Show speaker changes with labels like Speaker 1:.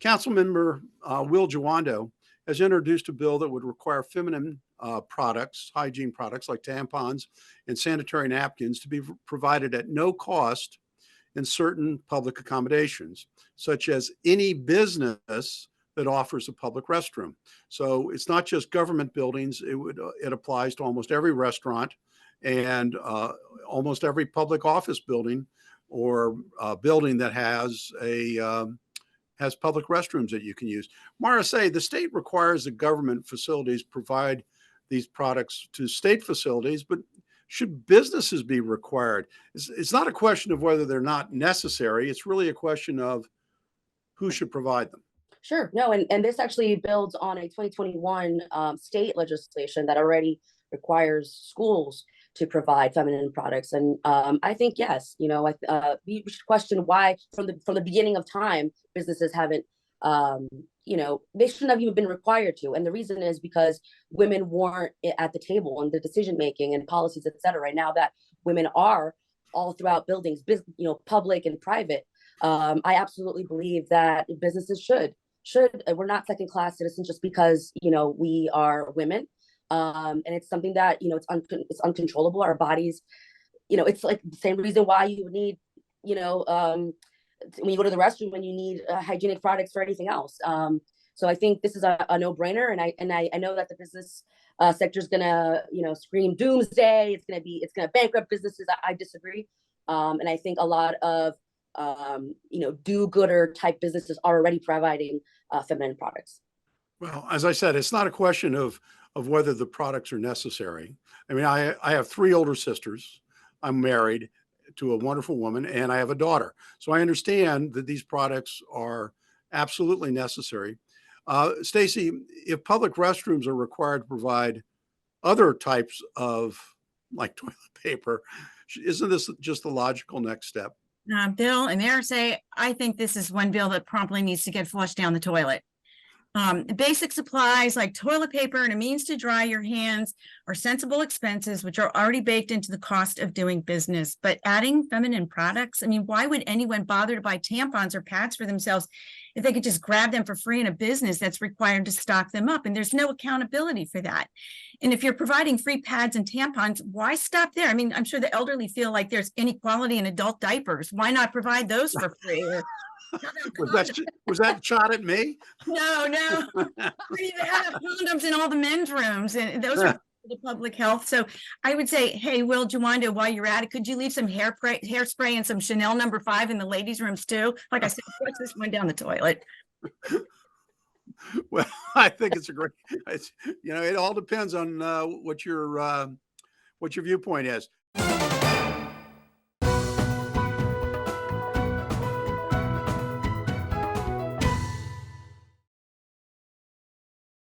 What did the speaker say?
Speaker 1: Councilmember Will Jawando has introduced a bill that would require feminine products, hygiene products like tampons and sanitary napkins to be provided at no cost in certain public accommodations, such as any business that offers a public restroom. So it's not just government buildings. It applies to almost every restaurant and almost every public office building or building that has public restrooms that you can use. Maricé, the state requires that government facilities provide these products to state facilities, but should businesses be required? It's not a question of whether they're not necessary. It's really a question of who should provide them.
Speaker 2: Sure. No, and this actually builds on a 2021 state legislation that already requires schools to provide feminine products. And I think, yes, we should question why from the beginning of time, businesses haven't, they shouldn't have even been required to. And the reason is because women weren't at the table in the decision-making and policies, et cetera. Right now that women are all throughout buildings, public and private, I absolutely believe that businesses should, we're not second-class citizens just because, we are women. And it's something that, it's uncontrollable. Our bodies, it's like the same reason why you would need, when you go to the restroom, when you need hygienic products for anything else. So I think this is a no-brainer. And I know that the business sector is going to, scream doomsday. It's going to bankrupt businesses. I disagree. And I think a lot of, do-gooder type businesses are already providing feminine products.
Speaker 1: Well, as I said, it's not a question of whether the products are necessary. I mean, I have 3 older sisters. I'm married to a wonderful woman, and I have a daughter. So I understand that these products are absolutely necessary. Stacey, if public restrooms are required to provide other types of, like toilet paper, isn't this just the logical next step?
Speaker 3: Bill and Maricé, I think this is one bill that promptly needs to get flushed down the toilet. Basic supplies like toilet paper and a means to dry your hands are sensible expenses which are already baked into the cost of doing business. But adding feminine products, I mean, why would anyone bother to buy tampons or pads for themselves if they could just grab them for free in a business that's required to stock them up? And there's no accountability for that. And if you're providing free pads and tampons, why stop there? I mean, I'm sure the elderly feel like there's inequality in adult diapers. Why not provide those for free?
Speaker 1: Was that shot at me?
Speaker 3: No. We have condoms in all the men's rooms, and those are the public health. So I would say, hey, Will Jawando, while you're at it, could you leave some hairspray and some Chanel No. 5 in the ladies' rooms too? Like I said, flush this one down the toilet.
Speaker 1: Well, I think it's a great. It all depends on what your viewpoint is.